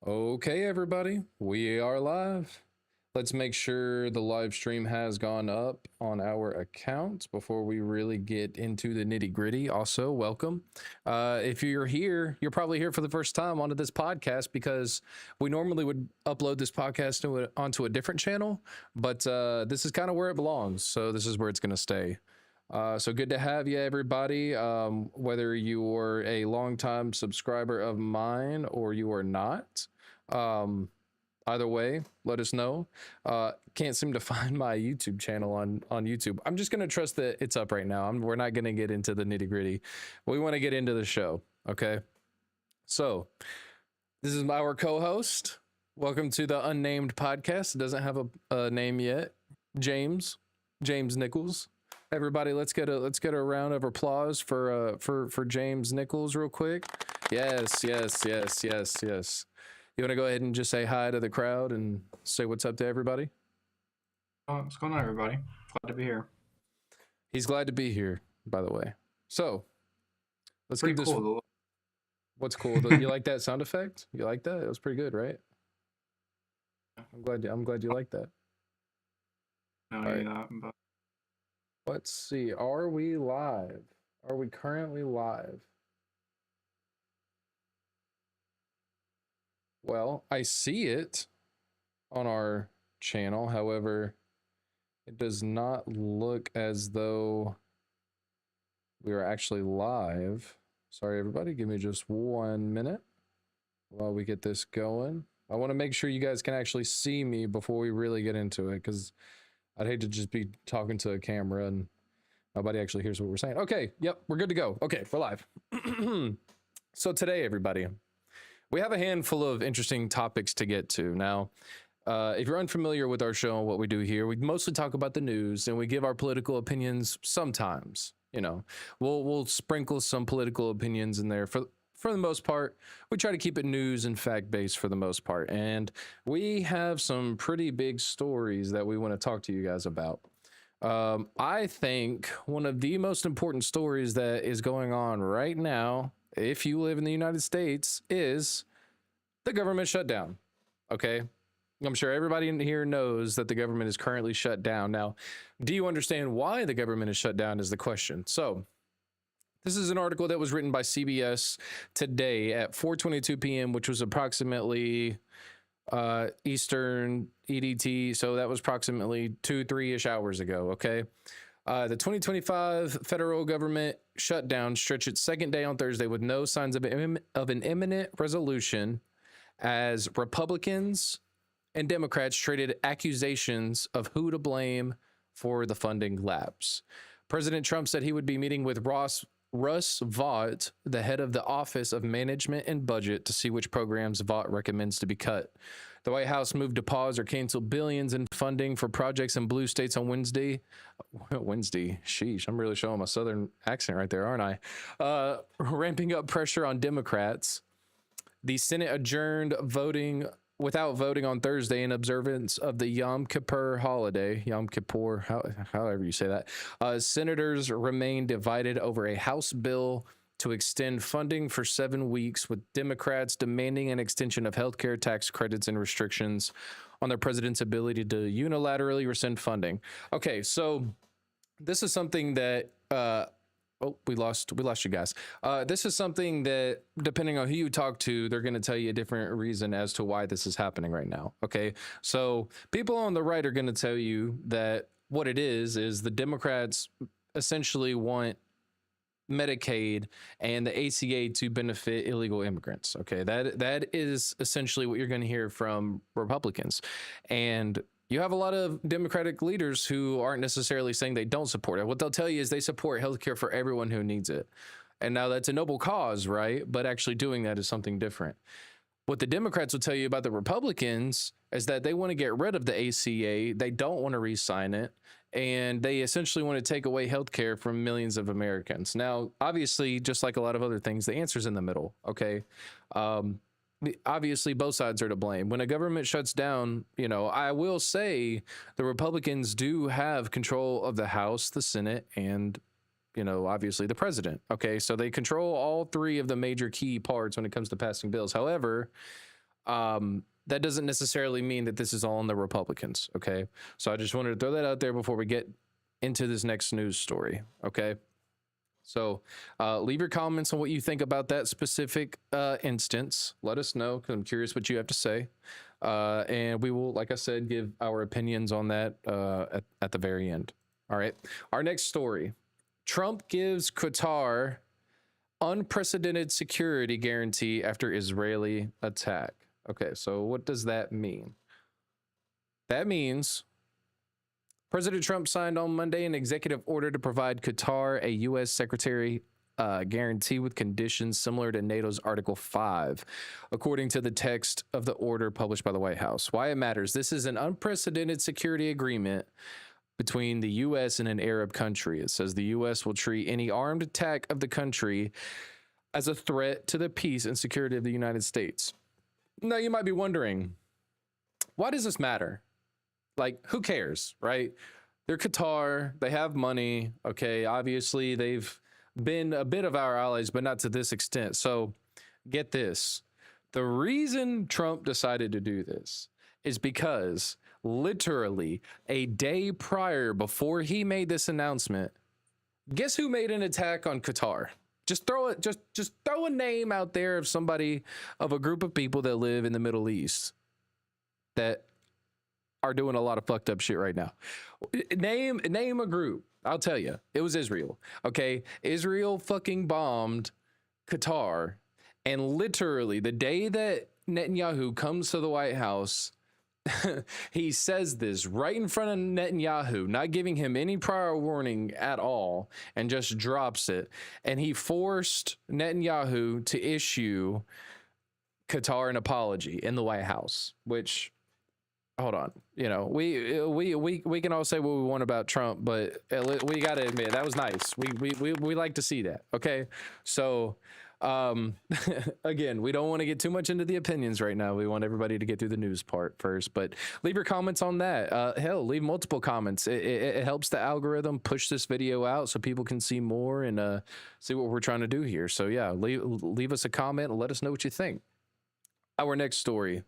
Okay, everybody, we are live. Let's make sure the live stream has gone up on our account before we really get into the nitty gritty. Also, welcome. If you're here, you're probably here for the first time onto this podcast because we normally would upload this podcast onto a different channel, but this is kind of where it belongs. So this is where it's going to stay. So good to have you, everybody. Whether you're a longtime subscriber of mine or you are not, either way, let us know. Can't seem to find my YouTube channel on YouTube. I'm just gonna trust that it's up right now. We're not gonna get into the nitty gritty. We want to get into the show. Okay. So this is our co-host. Welcome to the unnamed podcast. It doesn't have a name yet. James Nichols. Everybody, let's get a round of applause for James Nichols real quick. Yes. You want to go ahead and just say hi to the crowd and say what's up to everybody? What's going on, everybody? Glad to be here. He's glad to be here, by the way. So let's Pretty keep this. cool. What's cool? You like that sound effect? You like that? It was pretty good, right? I'm glad you like that. No, All right. but Let's see. Are we live? Are we currently live? Well, I see it on our channel. However, it does not look as though we are actually live. Sorry, everybody. Give me just 1 minute while we get this going. I want to make sure you guys can actually see me before we really get into it, because I'd hate to just be talking to a camera and nobody actually hears what we're saying. Okay, yep, we're good to go. Okay, we're live. So today, everybody, we have a handful of interesting topics to get to. Now, if you're unfamiliar with our show and what we do here, we mostly talk about the news and we give our political opinions sometimes. You know, we'll sprinkle some political opinions in there. For the most part, we try to keep it news and fact-based for the most part. And we have some pretty big stories that we want to talk to you guys about. I think one of the most important stories that is going on right now, if you live in the United States, is the government shutdown. Okay. I'm sure everybody in here knows that the government is currently shut down. Now, do you understand why the government is shut down is the question. So this is an article that was written by CBS today at 4:22 p.m., which was approximately Eastern EDT. So that was approximately 3-ish hours ago. Okay. The 2025 federal government shutdown stretched its second day on Thursday with no signs of an imminent resolution as Republicans and Democrats traded accusations of who to blame for the funding lapse. President Trump said he would be meeting with Russ Vought, the head of the Office of Management and Budget, to see which programs Vought recommends to be cut. The White House moved to pause or cancel billions in funding for projects in blue states on Wednesday. Sheesh, I'm really showing my southern accent right there, aren't I? Ramping up pressure on Democrats. The Senate adjourned without voting on Thursday in observance of the Yom Kippur holiday. Yom Kippur, however you say that. Senators remain divided over a House bill to extend funding for 7 weeks, with Democrats demanding an extension of healthcare tax credits and restrictions on the president's ability to unilaterally rescind funding. Okay, so this is something that oh, we lost you guys. This is something that, depending on who you talk to, they're going to tell you a different reason as to why this is happening right now. Okay, so people on the right are going to tell you that what it is the Democrats essentially want Medicaid and the ACA to benefit illegal immigrants. Okay, that is essentially what you're going to hear from Republicans. And you have a lot of Democratic leaders who aren't necessarily saying they don't support it. What they'll tell you is they support healthcare for everyone who needs it. And now that's a noble cause, right? But actually doing that is something different. What the Democrats will tell you about the Republicans is that they want to get rid of the ACA. They don't want to re-sign it. And they essentially want to take away healthcare from millions of Americans. Now, obviously, just like a lot of other things, the answer's in the middle, okay? Obviously, both sides are to blame. When a government shuts down, you know, I will say the Republicans do have control of the House, the Senate, and, you know, obviously the president. Okay, so they control all three of the major key parts when it comes to passing bills. However, That doesn't necessarily mean that this is all on the Republicans. Okay. So I just wanted to throw that out there before we get into this next news story. Okay. So leave your comments on what you think about that specific instance. Let us know, because I'm curious what you have to say. And we will, like I said, give our opinions on that at the very end. All right. Our next story. Trump gives Qatar unprecedented security guarantee after Israeli attack. Okay, so what does that mean? That means President Trump signed on Monday an executive order to provide Qatar a U.S. secretary guarantee with conditions similar to NATO's Article 5, according to the text of the order published by the White House. Why it matters: this is an unprecedented security agreement between the U.S. and an Arab country. It says the U.S. will treat any armed attack of the country as a threat to the peace and security of the United States. Now, you might be wondering, why does this matter? Like, who cares, right? They're Qatar. They have money. Okay, obviously, they've been a bit of our allies, but not to this extent. So get this. The reason Trump decided to do this is because literally a day prior, before he made this announcement, guess who made an attack on Qatar? Just throw it. Just throw a name out there of somebody, of a group of people that live in the Middle East that are doing a lot of fucked up shit right now. Name a group. I'll tell you. It was Israel. Okay, Israel fucking bombed Qatar, and literally the day that Netanyahu comes to the White House, he says this right in front of Netanyahu, not giving him any prior warning at all, and just drops it. And he forced Netanyahu to issue Qatar an apology in the White House, which, hold on, you know, we can all say what we want about Trump, but we got to admit that was nice. We like to see that. Okay. So again, we don't want to get too much into the opinions right now. We want everybody to get through the news part first, but leave your comments on that. Hell, leave multiple comments. It helps the algorithm push this video out so people can see more and see what we're trying to do here. So yeah, leave us a comment and let us know what you think. Our next story.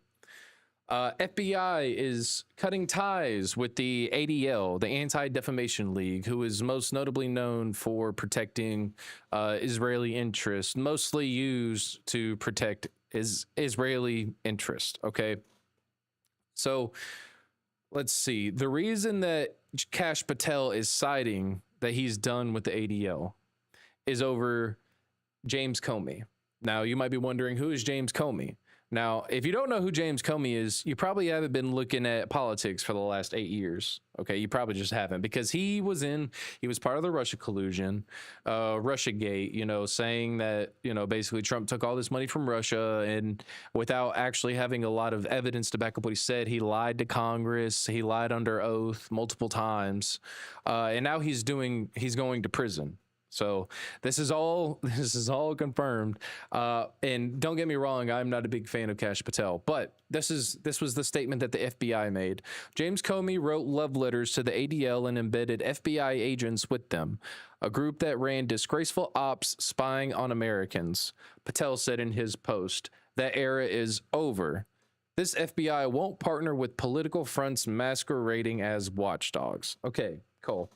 FBI is cutting ties with the ADL, the Anti-Defamation League, who is most notably known for protecting Israeli interests, mostly used to protect Israeli interest. Okay, so let's see. The reason that Kash Patel is citing that he's done with the ADL is over James Comey. Now, you might be wondering, who is James Comey? Now, if you don't know who James Comey is, you probably haven't been looking at politics for the last 8 years. Okay, you probably just haven't, because he was part of the Russia collusion, Russiagate, you know, saying that, you know, basically Trump took all this money from Russia, and without actually having a lot of evidence to back up what he said, he lied to Congress, he lied under oath multiple times, and now he's going to prison. So this is all confirmed. And don't get me wrong, I'm not a big fan of Kash Patel, but this was the statement that the FBI made. James Comey wrote love letters to the ADL and embedded FBI agents with them, a group that ran disgraceful ops spying on Americans. Patel said in his post, "That era is over. This FBI won't partner with political fronts masquerading as watchdogs." Okay, Cole.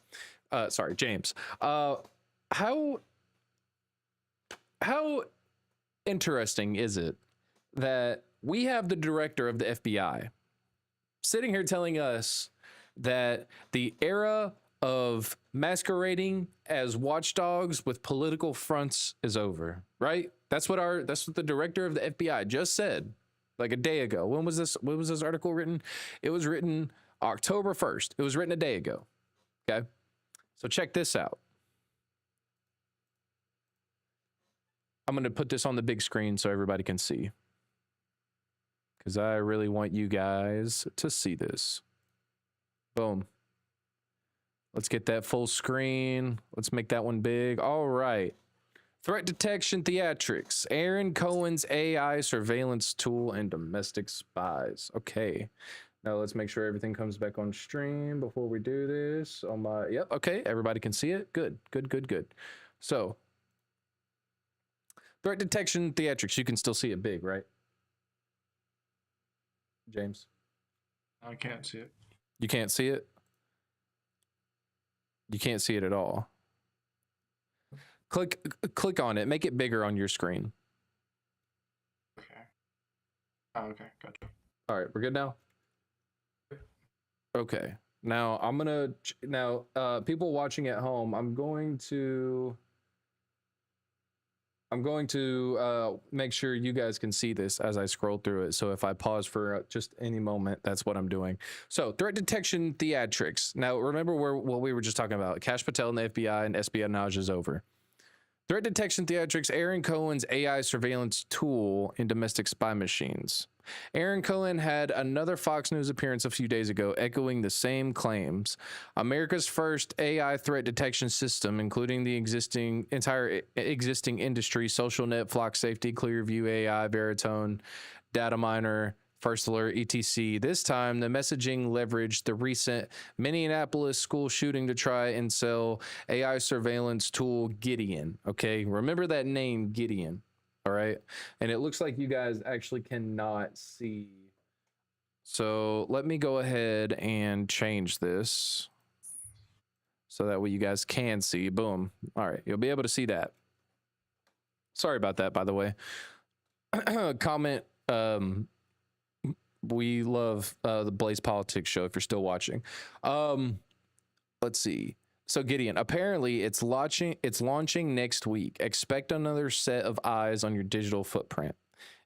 Sorry, James. How interesting is it that we have the director of the FBI sitting here telling us that the era of masquerading as watchdogs with political fronts is over, right? That's what the director of the FBI just said like a day ago. When was this article written? It was written October 1st. It was written a day ago. Okay. So check this out. I'm going to put this on the big screen so everybody can see, because I really want you guys to see this. Boom. Let's get that full screen. Let's make that one big. All right. Threat detection theatrics. Aaron Cohen's AI surveillance tool and domestic spies. Okay. Now let's make sure everything comes back on stream before we do this. Yep. Okay. Everybody can see it. Good. So, threat detection theatrics. You can still see it big, right? James? I can't see it. You can't see it? You can't see it at all. Click on it. Make it bigger on your screen. Okay. Oh, okay, gotcha. All right, we're good now? Okay. Now I'm gonna people watching at home, I'm going to make sure you guys can see this as I scroll through it. So if I pause for just any moment, that's what I'm doing. So threat detection theatrics. Now remember what we were just talking about. Kash Patel and the FBI and espionage is over. Threat detection theatrics, Aaron Cohen's AI surveillance tool in domestic spy machines. Aaron Cohen had another Fox News appearance a few days ago, echoing the same claims. America's first AI threat detection system, including the entire existing industry, SocialNet, Flock Safety, Clearview AI, Veritone, Data Miner, First Alert, etc. This time, the messaging leveraged the recent Minneapolis school shooting to try and sell AI surveillance tool Gideon. Okay, remember that name, Gideon. All right, and it looks like you guys actually cannot see. So let me go ahead and change this so that way you guys can see. Boom. All right, you'll be able to see that. Sorry about that, by the way. Comment. We love the Blaze Politics show if you're still watching. Let's see. So Gideon, apparently it's launching next week. Expect another set of eyes on your digital footprint.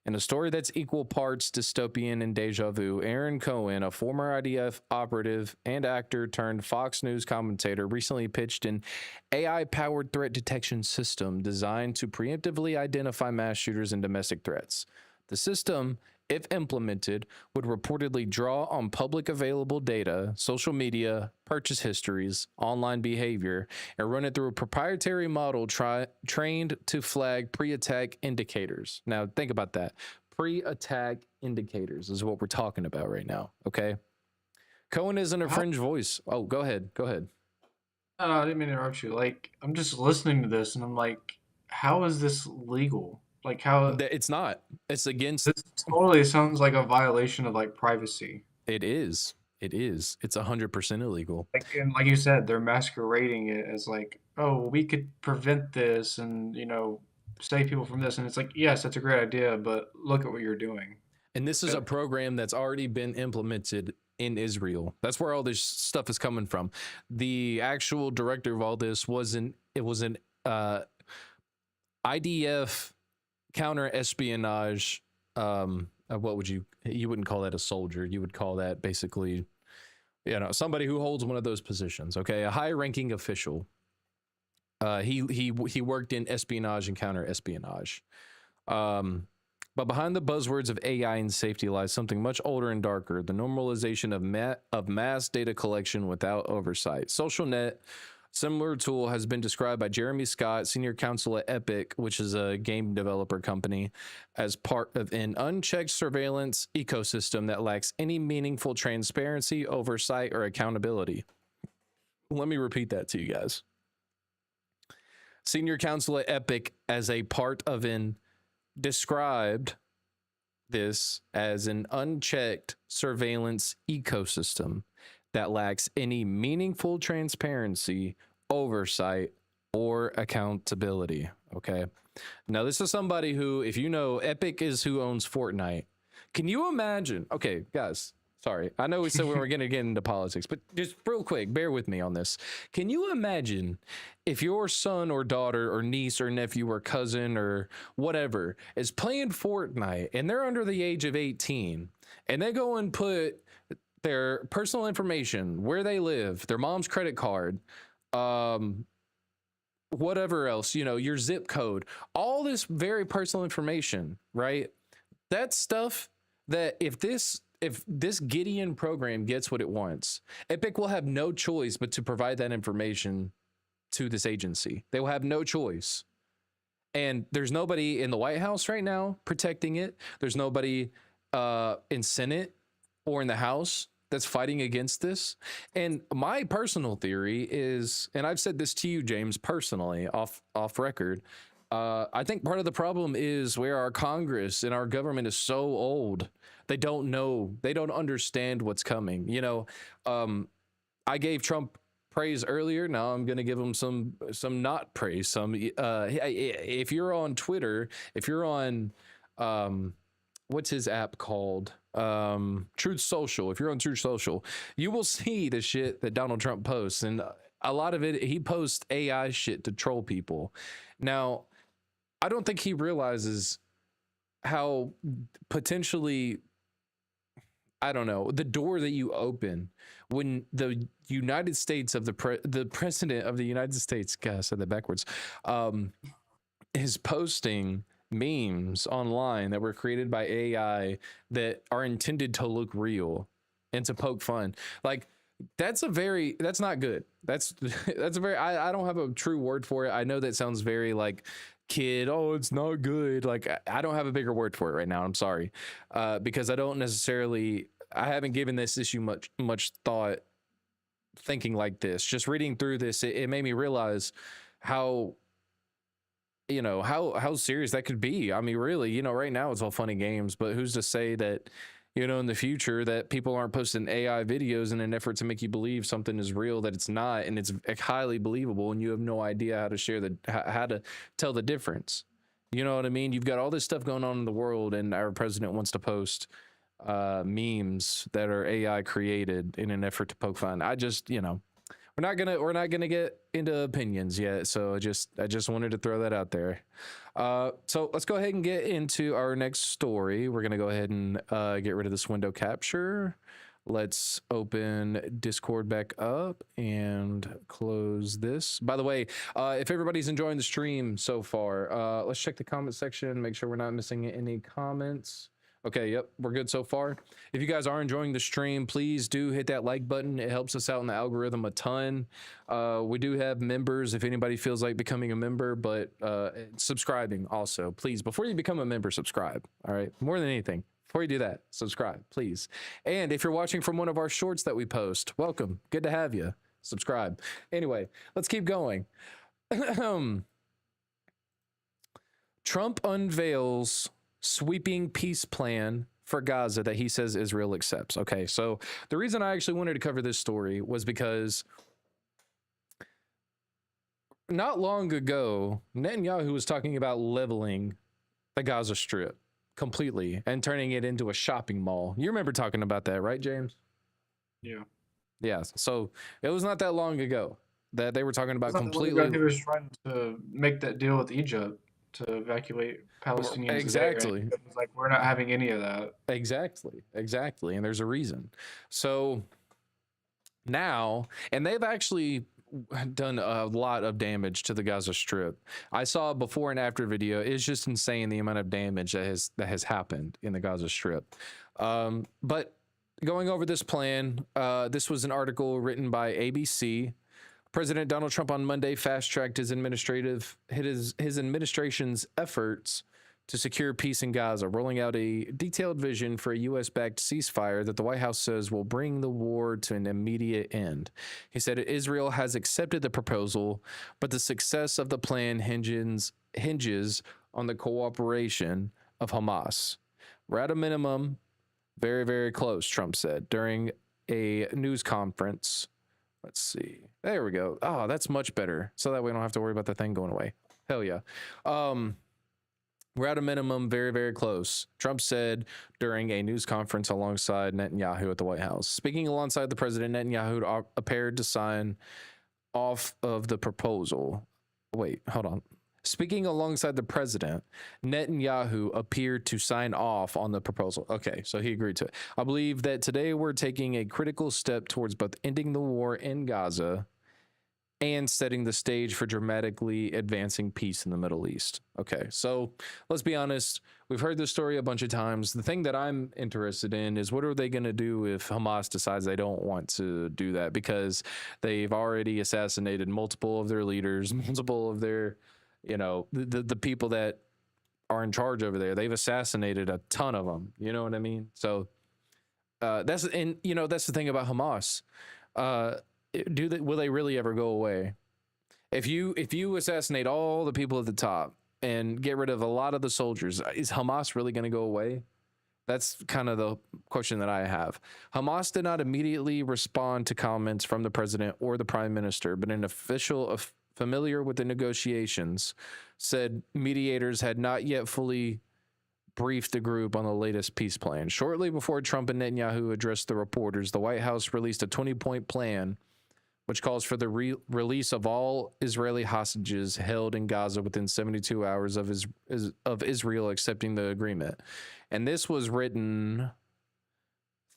In a story that's equal parts dystopian and deja vu, Aaron Cohen, a former IDF operative and actor turned Fox News commentator, recently pitched an AI-powered threat detection system designed to preemptively identify mass shooters and domestic threats. The system, if implemented, would reportedly draw on public available data, social media, purchase histories, online behavior, and run it through a proprietary model trained to flag pre-attack indicators. Now, think about that. Pre-attack indicators is what we're talking about right now, okay? Cohen isn't a fringe voice. Oh, go ahead. Go ahead. I didn't mean to interrupt you. Like, I'm just listening to this, and I'm like, how is this legal? Like, how It's not. It's against. this totally sounds like a violation of like privacy. It is. It is. It's 100% illegal. Like, and like you said, they're masquerading it as like, oh, we could prevent this and, save people from this. And it's like, yes, that's a great idea, but look at what you're doing. And this is a program that's already been implemented in Israel. That's where all this stuff is coming from. The actual director of all this was an IDF counter espionage. What would you wouldn't call that a soldier. You would call that basically, somebody who holds one of those positions. Okay. A high ranking official. He worked in espionage and counter espionage. But behind the buzzwords of AI and safety lies something much older and darker: the normalization of mass data collection without oversight. SocialNet, similar tool, has been described by Jeremy Scott, senior counsel at Epic, which is a game developer company, as part of an unchecked surveillance ecosystem that lacks any meaningful transparency, oversight, or accountability. Let me repeat that to you guys. Senior counsel at Epic described this as an unchecked surveillance ecosystem that lacks any meaningful transparency, oversight, or accountability. Okay. Now, this is somebody who, if you know, Epic is who owns Fortnite. Can you imagine? Okay, guys, sorry. I know we said we were going to get into politics, but just real quick, bear with me on this. Can you imagine if your son or daughter or niece or nephew or cousin or whatever is playing Fortnite and they're under the age of 18 and they go and put their personal information, where they live, their mom's credit card, whatever else, your zip code, all this very personal information, right? That's stuff that if this Gideon program gets what it wants, Epic will have no choice but to provide that information to this agency. They will have no choice. And there's nobody in the White House right now protecting it. There's nobody in Senate or in the House that's fighting against this. And my personal theory is, and I've said this to you, James, personally, off record, I think part of the problem is where our Congress and our government is so old. They don't know. They don't understand what's coming. I gave Trump praise earlier. Now I'm going to give him some not praise. If you're on Twitter, if you're on what's his app called? Truth Social. If you're on Truth Social, you will see the shit that Donald Trump posts, and a lot of it, he posts AI shit to troll people. Now, I don't think he realizes how potentially, I don't know, the door that you open when the United States of the president of the United States, God, I said that backwards, is posting memes online that were created by AI that are intended to look real and to poke fun. Like, that's not good. That's a very, I don't have a true word for it. I know that sounds very like kid, oh, it's not good. Like, I don't have a bigger word for it right now. I'm sorry. Because I haven't given this issue much thought thinking like this. Just reading through this, it made me realize how serious that could be. I mean, really, right now it's all funny games, but who's to say that, in the future that people aren't posting AI videos in an effort to make you believe something is real that it's not, and it's highly believable, and you have no idea how to tell the difference. You know what I mean? You've got all this stuff going on in the world, and our president wants to post memes that are AI created in an effort to poke fun. I just, we're not gonna get into opinions yet, so I just wanted to throw that out there. So let's go ahead and get into our next story. We're gonna go ahead and get rid of this window capture. Let's open Discord back up and close this. By the way, if everybody's enjoying the stream so far, let's check the comment section, make sure we're not missing any comments. Okay, yep, we're good so far. If you guys are enjoying the stream, please do hit that like button. It helps us out in the algorithm a ton. We do have members if anybody feels like becoming a member, but subscribing also. Please, before you become a member, subscribe, all right? More than anything, before you do that, subscribe, please. And if you're watching from one of our shorts that we post, welcome, good to have you. Subscribe. Anyway, let's keep going. Trump unveils sweeping peace plan for Gaza that he says Israel accepts. Okay, so the reason I actually wanted to cover this story was because not long ago, Netanyahu was talking about leveling the Gaza Strip completely and turning it into a shopping mall. You remember talking about that, right, James? Yeah. Yeah, so it was not that long ago that they were talking about completely. He was trying to make that deal with Egypt to evacuate Palestinians. Exactly. It was like, we're not having any of that. Exactly. And there's a reason. So now, and they've actually done a lot of damage to the Gaza Strip. I saw a before and after video. It's just insane the amount of damage that has happened in the Gaza Strip. But going over this plan, this was an article written by ABC. President Donald Trump on Monday fast-tracked his administration's efforts to secure peace in Gaza, rolling out a detailed vision for a U.S.-backed ceasefire that the White House says will bring the war to an immediate end. He said Israel has accepted the proposal, but the success of the plan hinges on the cooperation of Hamas. We're at a minimum, very, very close, Trump said during a news conference. Let's see. There we go. Oh, that's much better. So that we don't have to worry about the thing going away. Hell yeah. We're at a minimum, very, very close, Trump said during a news conference alongside Netanyahu at the White House. Speaking alongside the president, Netanyahu appeared to sign off of the proposal. Wait, hold on. Speaking alongside the president, Netanyahu appeared to sign off on the proposal. Okay, so he agreed to it. I believe that today we're taking a critical step towards both ending the war in Gaza and setting the stage for dramatically advancing peace in the Middle East. Okay, so let's be honest. We've heard this story a bunch of times. The thing that I'm interested in is what are they going to do if Hamas decides they don't want to do that, because they've already assassinated multiple of their leaders, multiple of their, the people that are in charge over there. They've assassinated a ton of them. You know what I mean? So that's the thing about Hamas. Will they really ever go away? If you assassinate all the people at the top, and get rid of a lot of the soldiers. Is Hamas really going to go away? That's kind of the question that I have. Hamas did not immediately respond to comments from the president or the prime minister, but an official familiar with the negotiations said mediators had not yet fully briefed the group on the latest peace plan. Shortly before Trump and Netanyahu addressed the reporters, the White House released a 20-point plan which calls for the release of all Israeli hostages held in Gaza within 72 hours of Israel accepting the agreement. And this was written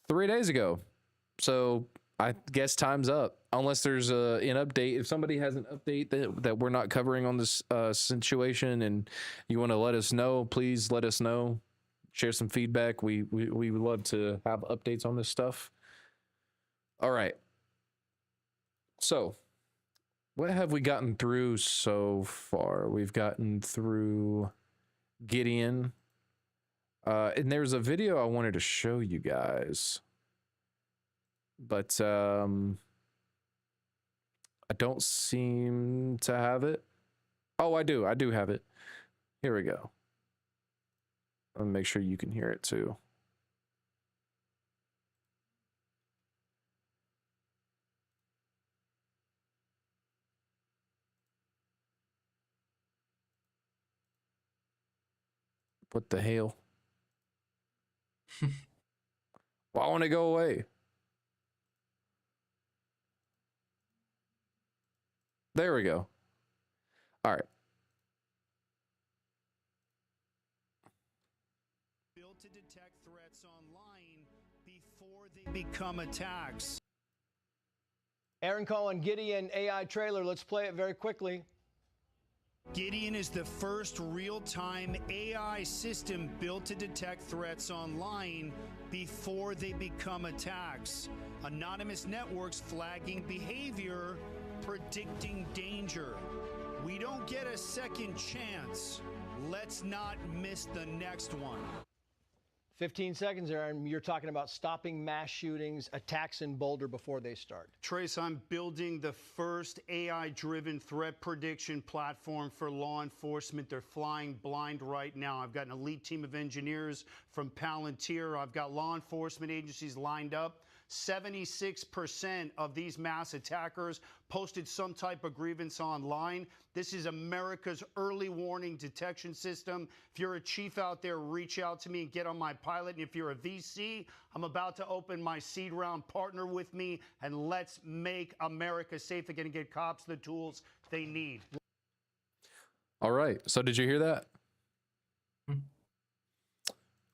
3 days ago. So I guess time's up. Unless there's an update. If somebody has an update that we're not covering on this situation and you want to let us know, please let us know. Share some feedback. We would love to have updates on this stuff. All right. So, what have we gotten through so far? We've gotten through Gideon. And there's a video I wanted to show you guys. But I don't seem to have it. Oh, I do. I do have it. Here we go. I'll make sure you can hear it too. What the hell? Well, I want to go away. There we go. All right. Built to detect threats online before they become attacks. Aaron Cohen, Gideon AI trailer. Let's play it very quickly. Gideon is the first real-time AI system built to detect threats online before they become attacks. Anonymous networks flagging behavior, predicting danger. We don't get a second chance. Let's not miss the next one. 15 seconds, Aaron. You're talking about stopping mass shootings, attacks in Boulder before they start. Trace, I'm building the first AI-driven threat prediction platform for law enforcement. They're flying blind right now. I've got an elite team of engineers from Palantir. I've got law enforcement agencies lined up. 76% of these mass attackers posted some type of grievance online. This is America's early warning detection system. If you're a chief out there, reach out to me and get on my pilot. And if you're a VC, I'm about to open my seed round. Partner with me, and let's make America safe again and get cops the tools they need. All right. So did you hear that?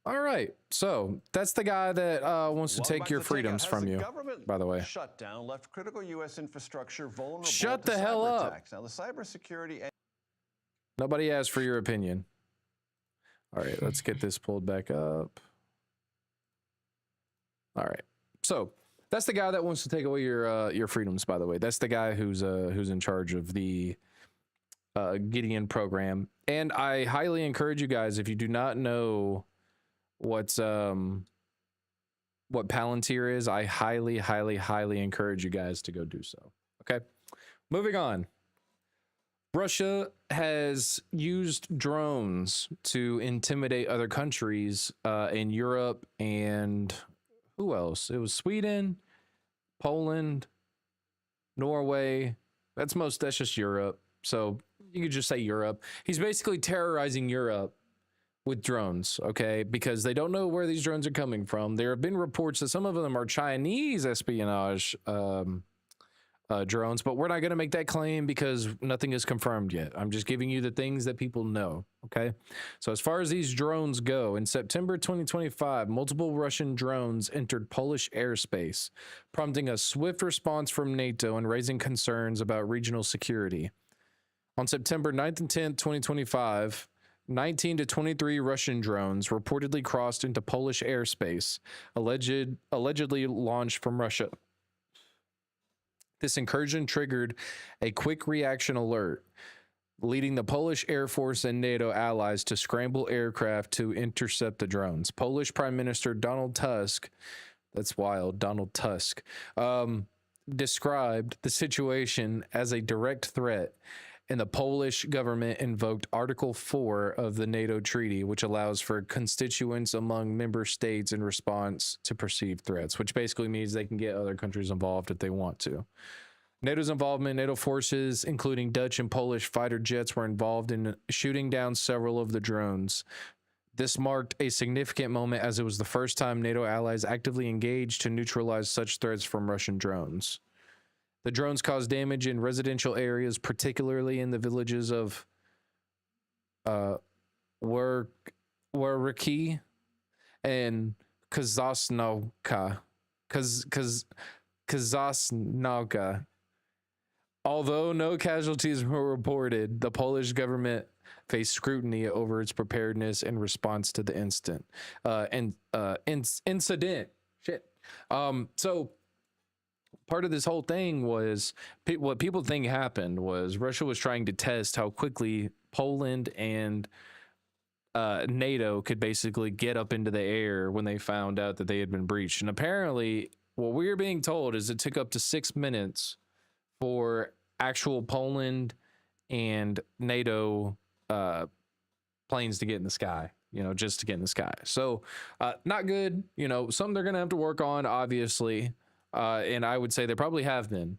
All right. So that's the guy that wants to take your freedoms from you, by the way. Shutdown left critical U.S. infrastructure vulnerable Shut to the hell cyber up. attacks. Now, the cybersecurity... Nobody asked for your opinion. All right. Let's get this pulled back up. All right. So that's the guy that wants to take away your freedoms, by the way. That's the guy who's in charge of the Gideon program. And I highly encourage you guys, if you do not know what Palantir is, I highly encourage you guys to go do so. Okay, moving on. Russia has used drones to intimidate other countries in Europe, and who else? It was Sweden, Poland, Norway. That's just Europe. So you could just say Europe. He's basically terrorizing Europe with drones, okay? Because they don't know where these drones are coming from. There have been reports that some of them are Chinese espionage drones, but we're not going to make that claim because nothing is confirmed yet. I'm just giving you the things that people know, okay? So as far as these drones go, in September 2025, multiple Russian drones entered Polish airspace, prompting a swift response from NATO and raising concerns about regional security. On September 9th and 10th, 2025, 19 to 23 Russian drones reportedly crossed into Polish airspace, allegedly launched from Russia. This incursion triggered a quick reaction alert, leading the Polish Air Force and NATO allies to scramble aircraft to intercept the drones. Polish Prime Minister Donald Tusk, that's wild, Donald Tusk, described the situation as a direct threat and the Polish government invoked Article 4 of the NATO treaty, which allows for constituents among member states in response to perceived threats, which basically means they can get other countries involved if they want to. NATO's involvement, NATO forces, including Dutch and Polish fighter jets, were involved in shooting down several of the drones. This marked a significant moment as it was the first time NATO allies actively engaged to neutralize such threats from Russian drones. The drones caused damage in residential areas, particularly in the villages of Wariki and Kazasnovka. Kazasnovka. Although no casualties were reported, the Polish government faced scrutiny over its preparedness in response to the incident. Shit. So part of this whole thing was what people think happened was Russia was trying to test how quickly Poland and NATO could basically get up into the air when they found out that they had been breached. And apparently, what we're being told is it took up to 6 minutes for actual Poland and NATO planes to get in the sky, just to get in the sky. So not good, something they're going to have to work on, obviously. And I would say they probably have been.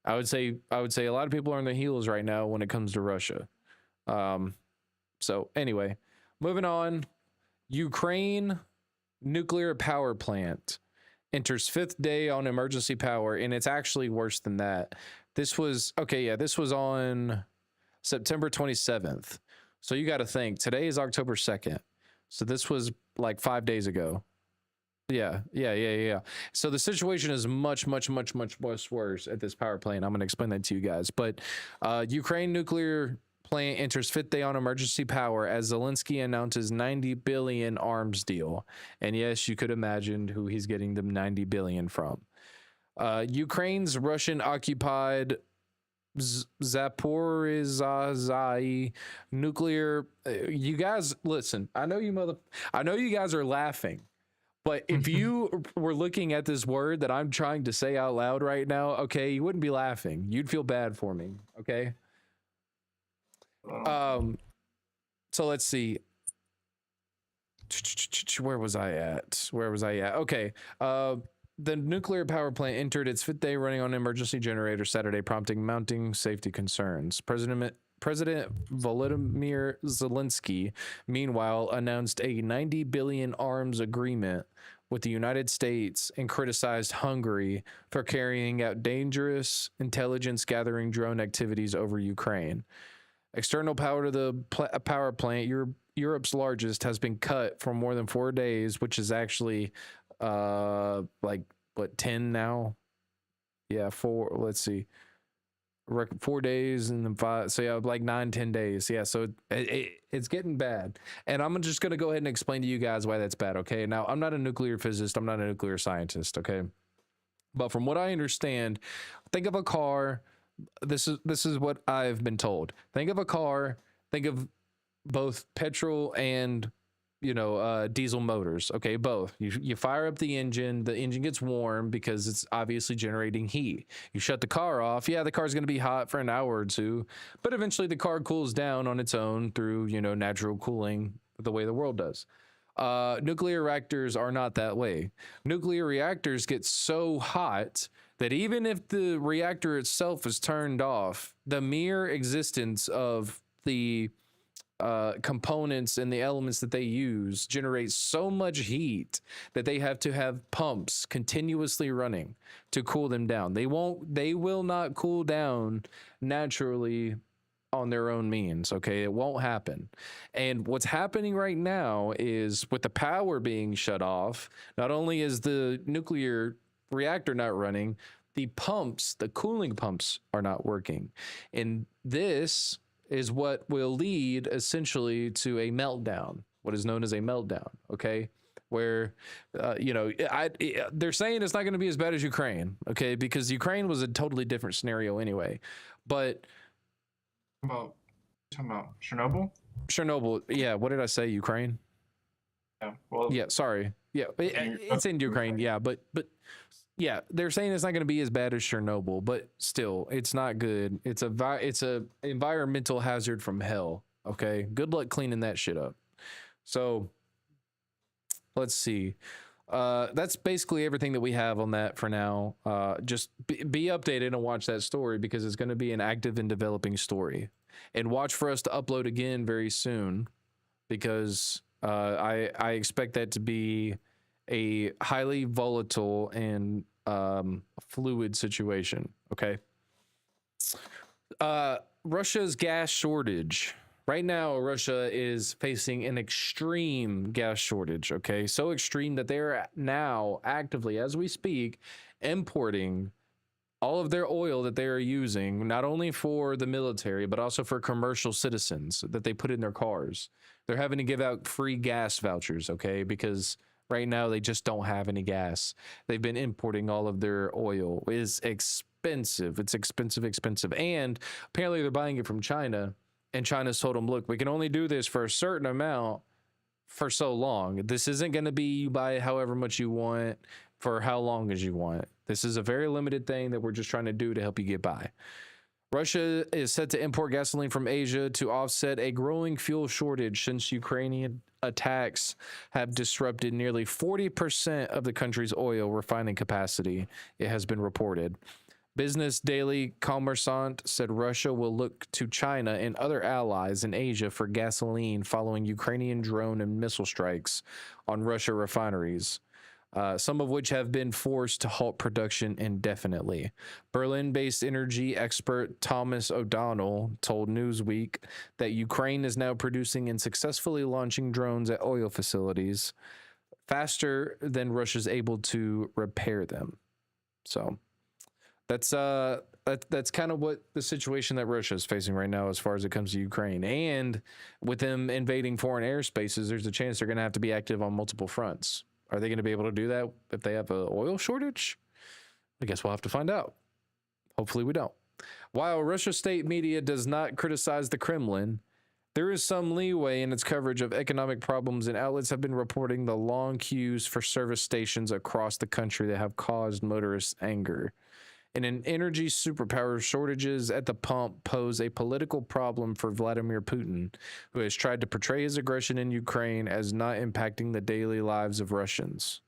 I would say a lot of people are on their heels right now when it comes to Russia. So anyway, moving on. Ukraine nuclear power plant enters 5th day on emergency power, and it's actually worse than that. This was on September 27th. So you got to think, today is October 2nd. So this was like 5 days ago. Yeah. So the situation is much worse at this power plant. I'm going to explain that to you guys. But Ukraine nuclear plant enters 5th day on emergency power as Zelensky announces $90 billion arms deal. And yes, you could imagine who he's getting them $90 billion from. Ukraine's Russian-occupied Zaporizhzhia nuclear. You guys, listen. I know you guys are laughing. But if you were looking at this word that I'm trying to say out loud right now, okay, you wouldn't be laughing. You'd feel bad for me, okay? So let's see. Where was I at? Okay. The nuclear power plant entered its 5th day running on emergency generator Saturday, prompting mounting safety concerns. President Volodymyr Zelensky, meanwhile, announced a $90 billion arms agreement with the United States and criticized Hungary for carrying out dangerous intelligence-gathering drone activities over Ukraine. External power to the power plant, Europe's largest, has been cut for more than 4 days, which is actually 10 now? Yeah, 4. Let's see. 4 days and then 5, so yeah, like 9-10 days. Yeah, so it's getting bad, and I'm just gonna go ahead and explain to you guys why that's bad. Okay, now I'm not a nuclear physicist, I'm not a nuclear scientist, okay, but from what I understand, think of a car. This is what I've been told. Think of a car. Think of both petrol and diesel motors. Okay, both. You fire up the engine gets warm because it's obviously generating heat. You shut the car off. Yeah, the car's going to be hot for an hour or two, but eventually the car cools down on its own through, natural cooling, the way the world does. Nuclear reactors are not that way. Nuclear reactors get so hot that even if the reactor itself is turned off, the mere existence of the components and the elements that they use generate so much heat that they have to have pumps continuously running to cool them down. They will not cool down naturally on their own means. Okay, it won't happen. And what's happening right now is, with the power being shut off, not only is the nuclear reactor not running, the cooling pumps are not working. And this is what will lead essentially to a meltdown, what is known as a meltdown, okay? Where, they're saying it's not going to be as bad as Ukraine, okay? Because Ukraine was a totally different scenario anyway. But talking about Chernobyl? Chernobyl, yeah, what did I say, Ukraine? Yeah, well... Yeah, sorry. Yeah, it's in Ukraine, yeah, but yeah, they're saying it's not going to be as bad as Chernobyl, but still, it's not good. It's a environmental hazard from hell. Okay, good luck cleaning that shit up. So let's see. That's basically everything that we have on that for now. Just be updated and watch that story because it's going to be an active and developing story. And watch for us to upload again very soon because I expect that to be a highly volatile and fluid situation. Okay. Russia's gas shortage. Right now, Russia is facing an extreme gas shortage, okay? So extreme that they're now actively, as we speak, importing all of their oil that they are using, not only for the military, but also for commercial citizens that they put in their cars. They're having to give out free gas vouchers, okay? Because right now they just don't have any gas. They've been importing all of their oil. It's expensive. It's expensive. And apparently they're buying it from China. And China's told them, look, we can only do this for a certain amount for so long. This isn't going to be you buy however much you want for how long as you want. This is a very limited thing that we're just trying to do to help you get by. Russia is set to import gasoline from Asia to offset a growing fuel shortage since Ukrainian attacks have disrupted nearly 40% of the country's oil refining capacity, it has been reported. Business Daily Commerçant said Russia will look to China and other allies in Asia for gasoline following Ukrainian drone and missile strikes on Russia refineries, some of which have been forced to halt production indefinitely. Berlin-based energy expert Thomas O'Donnell told Newsweek that Ukraine is now producing and successfully launching drones at oil facilities faster than Russia's able to repair them. So that's kind of what the situation that Russia is facing right now as far as it comes to Ukraine. And with them invading foreign airspaces, there's a chance they're going to have to be active on multiple fronts. Are they going to be able to do that if they have an oil shortage? I guess we'll have to find out. Hopefully we don't. While Russia's state media does not criticize the Kremlin, there is some leeway in its coverage of economic problems, and outlets have been reporting the long queues for service stations across the country that have caused motorists anger. And an energy superpower, shortages at the pump pose a political problem for Vladimir Putin, who has tried to portray his aggression in Ukraine as not impacting the daily lives of Russians.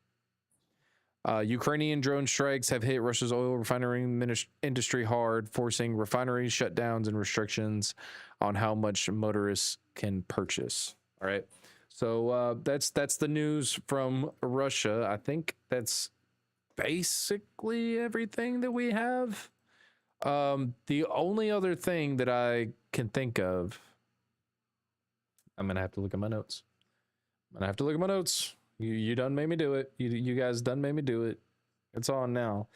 Ukrainian drone strikes have hit Russia's oil refining industry hard, forcing refinery shutdowns and restrictions on how much motorists can purchase. All right. So that's the news from Russia. I think that's basically everything that we have. The only other thing that I can think of, I'm gonna have to look at my notes. You done made me do it. You guys done made me do it. It's on now.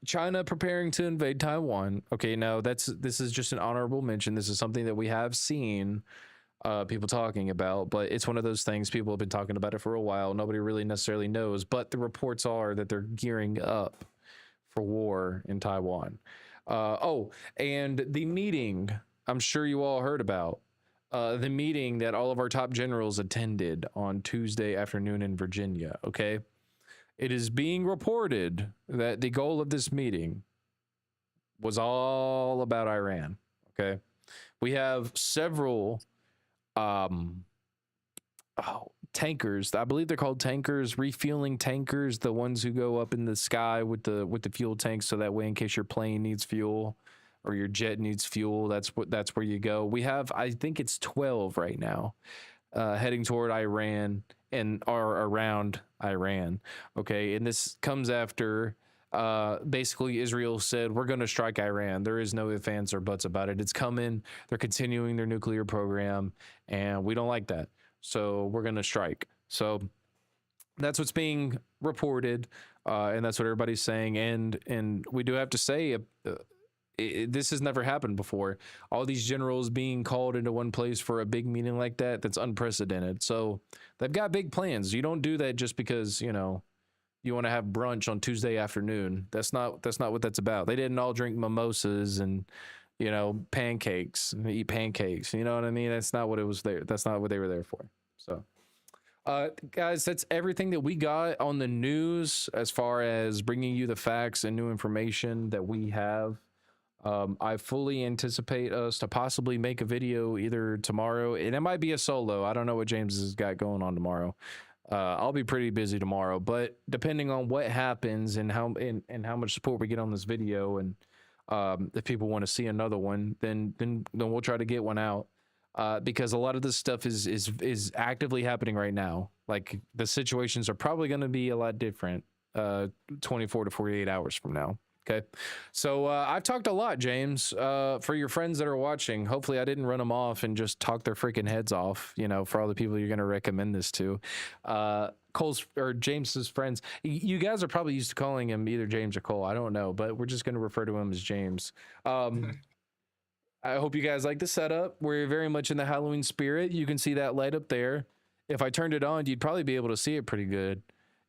China preparing to invade Taiwan. Okay, now this is just an honorable mention. This is something that we have seen people talking about, but it's one of those things people have been talking about it for a while. Nobody really necessarily knows, but the reports are that they're gearing up for war in Taiwan. And the meeting I'm sure you all heard about, the meeting that all of our top generals attended on Tuesday afternoon in Virginia. Okay, it is being reported that the goal of this meeting was all about Iran. Okay, we have several tankers. I believe they're called tankers, refueling tankers, the ones who go up in the sky with the fuel tanks, so that way in case your plane needs fuel or your jet needs fuel, that's where you go. We have, I think it's 12 right now, heading toward Iran or around Iran. Okay, and this comes after basically Israel said, we're going to strike Iran. There is no ifs, ands, or buts about it. It's coming. They're continuing their nuclear program, and we don't like that. So we're going to strike. So that's what's being reported, and that's what everybody's saying. And we do have to say, this has never happened before. All these generals being called into one place for a big meeting like that, that's unprecedented. So they've got big plans. You don't do that just because, you want to have brunch on Tuesday afternoon. That's not what that's about. They didn't all drink mimosas and, pancakes and eat pancakes. You know what I mean? That's not what it was there. That's not what they were there for. So, Guys, that's everything that we got on the news as far as bringing you the facts and new information that we have. I fully anticipate us to possibly make a video either tomorrow, and it might be a solo. I don't know what James has got going on tomorrow. I'll be pretty busy tomorrow, but depending on what happens and how much support we get on this video, and if people want to see another one, then we'll try to get one out. Because a lot of this stuff is actively happening right now. Like the situations are probably going to be a lot different 24 to 48 hours from now. Okay, so I've talked a lot, James. For your friends that are watching, hopefully I didn't run them off and just talk their freaking heads off. You know, for all the people you're going to recommend this to, Cole's or James's friends. You guys are probably used to calling him either James or Cole. I don't know, but we're just going to refer to him as James. I hope you guys like the setup. We're very much in the Halloween spirit. You can see that light up there. If I turned it on, you'd probably be able to see it pretty good.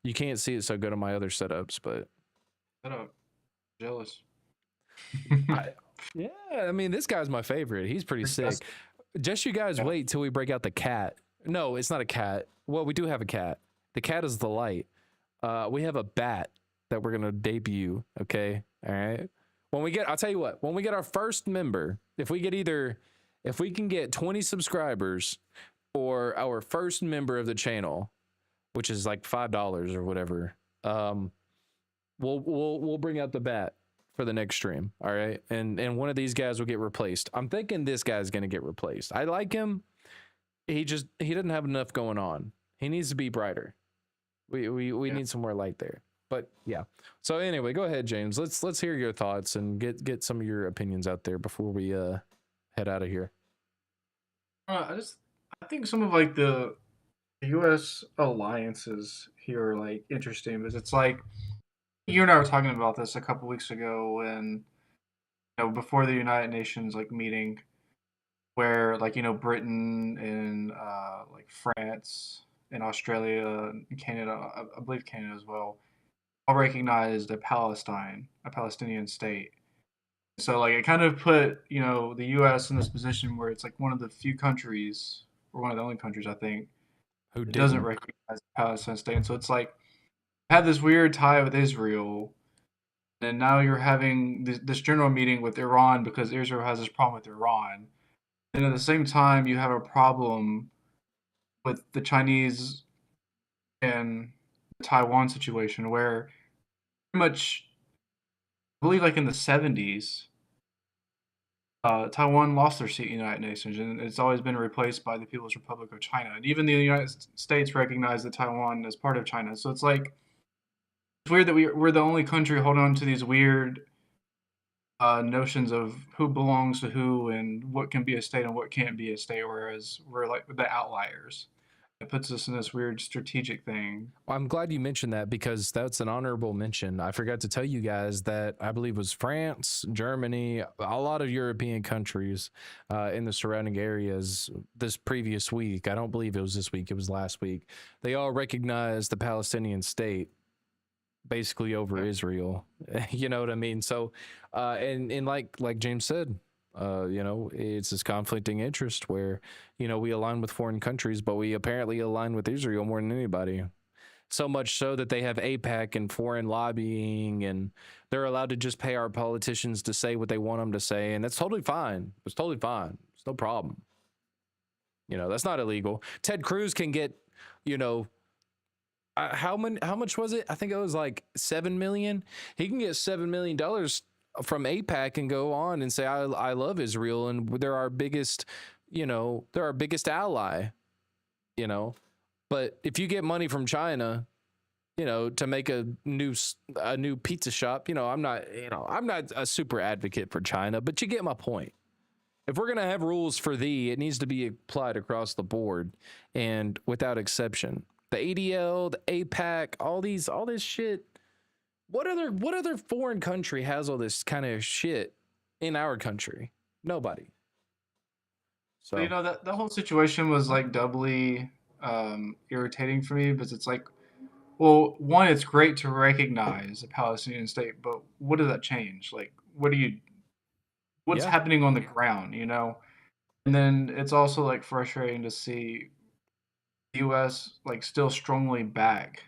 You can't see it so good on my other setups, but Shut up. Jealous. yeah, I mean, this guy's my favorite. He's pretty sick. Just you guys wait till we break out the cat. No, it's not a cat. Well, we do have a cat. The cat is the light. We have a bat that we're going to debut. Okay. All right. When we get, I'll tell you what, when we get our first member, if we can get 20 subscribers or our first member of the channel, which is like $5 or whatever, we'll bring out the bat for the next stream. All right. And one of these guys will get replaced. I'm thinking this guy's going to get replaced. I like him. He doesn't have enough going on. He needs to be brighter. We need some more light there. But yeah. So anyway, go ahead, James. Let's hear your thoughts and get some of your opinions out there before we head out of here. I think some of like the U.S. alliances here are like interesting because it's like you and I were talking about this a couple weeks ago when before the United Nations like meeting where like Britain and like France and Australia and Canada, I believe Canada as well, all recognized a Palestinian state. So like it kind of put the U.S. in this position where it's like one of the few countries, or one of the only countries I think, Who that doesn't didn't? recognize the Palestinian state. And so it's like had this weird tie with Israel, and now you're having this general meeting with Iran because Israel has this problem with Iran, and at the same time you have a problem with the Chinese and the Taiwan situation where pretty much I believe like in the 70s, Taiwan lost their seat in the United Nations, and it's always been replaced by the People's Republic of China. And even the United States recognized that Taiwan as part of China. So it's like it's weird that we're the only country holding on to these weird notions of who belongs to who and what can be a state and what can't be a state, whereas we're like the outliers. It puts us in this weird strategic thing. I'm glad you mentioned that because that's an honorable mention. I forgot to tell you guys that I believe it was France, Germany, a lot of European countries in the surrounding areas this previous week. I don't believe it was this week. It was last week. They all recognized the Palestinian state basically over Israel. You know what I mean? So, and like James said, it's this conflicting interest where, we align with foreign countries, but we apparently align with Israel more than anybody. So much so that they have APAC and foreign lobbying, and they're allowed to just pay our politicians to say what they want them to say. And that's totally fine. It's totally fine. It's no problem. That's not illegal. Ted Cruz can get, how much was it? I think it was like $7 million. He can get $7 million from APAC and go on and say, I love Israel and they're our biggest, they're our biggest ally, but if you get money from China, to make a new pizza shop, I'm not a super advocate for China, but you get my point. If we're going to have rules for thee, it needs to be applied across the board and without exception. The ADL, the APAC, all this shit. What other foreign country has all this kind of shit in our country? Nobody. So that the whole situation was like doubly irritating for me because it's like, well, one, it's great to recognize a Palestinian state, but what does that change? Like, what's happening on the ground, And then it's also like frustrating to see the U.S. like still strongly back.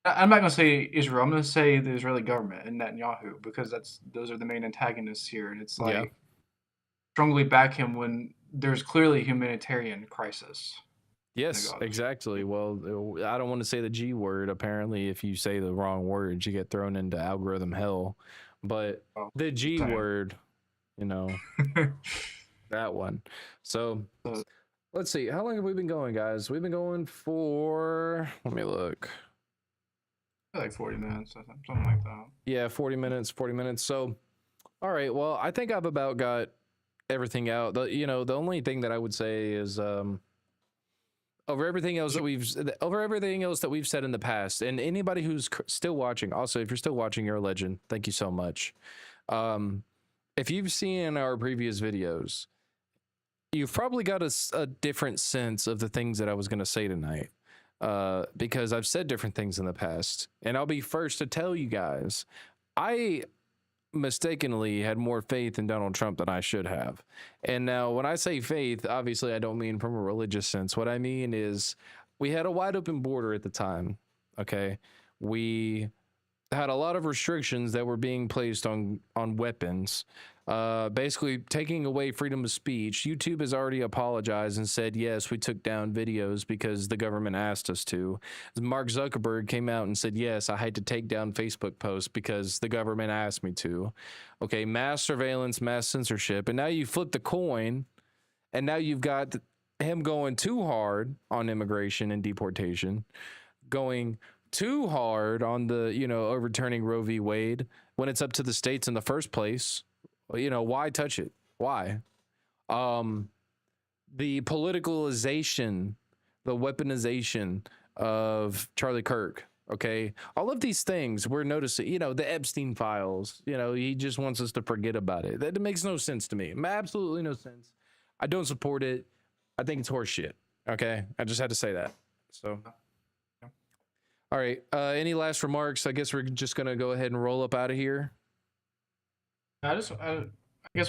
I'm not gonna say Israel. I'm gonna say the Israeli government and Netanyahu because those are the main antagonists here, and it's like Yeah. strongly back him when there's clearly a humanitarian crisis. Yes, Gaza. exactly. Well, I don't want to say the G word. Apparently, if you say the wrong words, you get thrown into algorithm hell. But Oh, the G same. word, you know, that one. So let's see. How long have we been going, guys? We've been going for, let me look. Like 40 minutes, I think, something like that. Yeah, 40 minutes. So, all right. Well, I think I've about got everything out. The only thing that I would say is, over everything else that we've said in the past, and anybody who's still watching, also, if you're still watching, you're a legend. Thank you so much. If you've seen our previous videos, you've probably got a different sense of the things that I was going to say tonight, because I've said different things in the past, and I'll be first to tell you guys, I mistakenly had more faith in Donald Trump than I should have. And now when I say faith, obviously I don't mean from a religious sense. What I mean is we had a wide open border at the time. Okay. We had a lot of restrictions that were being placed on weapons, basically taking away freedom of speech. YouTube has already apologized and said, yes, we took down videos because the government asked us to. Mark Zuckerberg came out and said, yes, I had to take down Facebook posts because the government asked me to. Okay, mass surveillance, mass censorship. And now you flip the coin, and now you've got him going too hard on immigration and deportation, going too hard on the, overturning Roe v. Wade when it's up to the states in the first place. Why touch it? Why? The politicalization, the weaponization of Charlie Kirk. Okay. All of these things we're noticing, the Epstein files, he just wants us to forget about it. That makes no sense to me. Absolutely no sense. I don't support it. I think it's horseshit. Okay. I just had to say that. So. All right. Any last remarks? I guess we're just going to go ahead and roll up out of here. I guess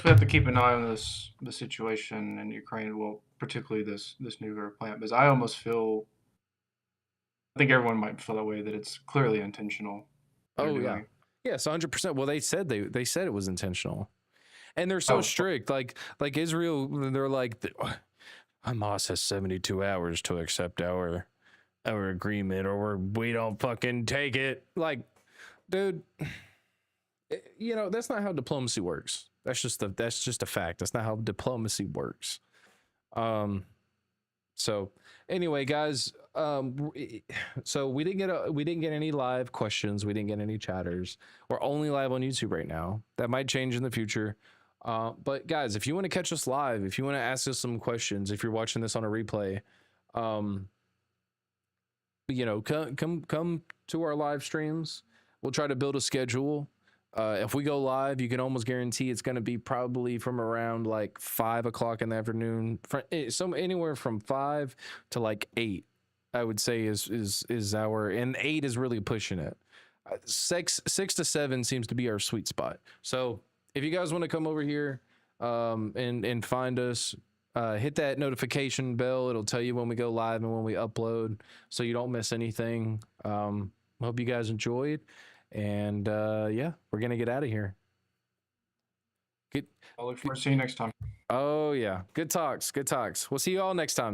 we have to keep an eye on the situation in Ukraine. Well, particularly this nuclear plant, because I almost feel, I think everyone might feel that way, that it's clearly intentional. Oh yeah, yes, 100%. Well, they said it was intentional, and they're so strict. Like Israel, they're like, Hamas has 72 hours to accept our agreement, or we don't fucking take it. Like, dude, that's not how diplomacy works. That's just a fact. That's not how diplomacy works. So anyway, guys, so we didn't get any live questions. We didn't get any chatters. We're only live on YouTube right now. That might change in the future. But guys, if you want to catch us live, if you want to ask us some questions, if you're watching this on a replay, come to our live streams. We'll try to build a schedule. If we go live, you can almost guarantee it's going to be probably from around like 5 o'clock in the afternoon, anywhere from 5 to like 8, I would say is our, and 8 is really pushing it. 6 to 7 seems to be our sweet spot. So if you guys want to come over here, and find us, hit that notification bell. It'll tell you when we go live and when we upload, so you don't miss anything. Hope you guys enjoyed. And yeah, we're gonna get out of here. I'll look forward to seeing you next time. Oh yeah, good talks. We'll see you all next time.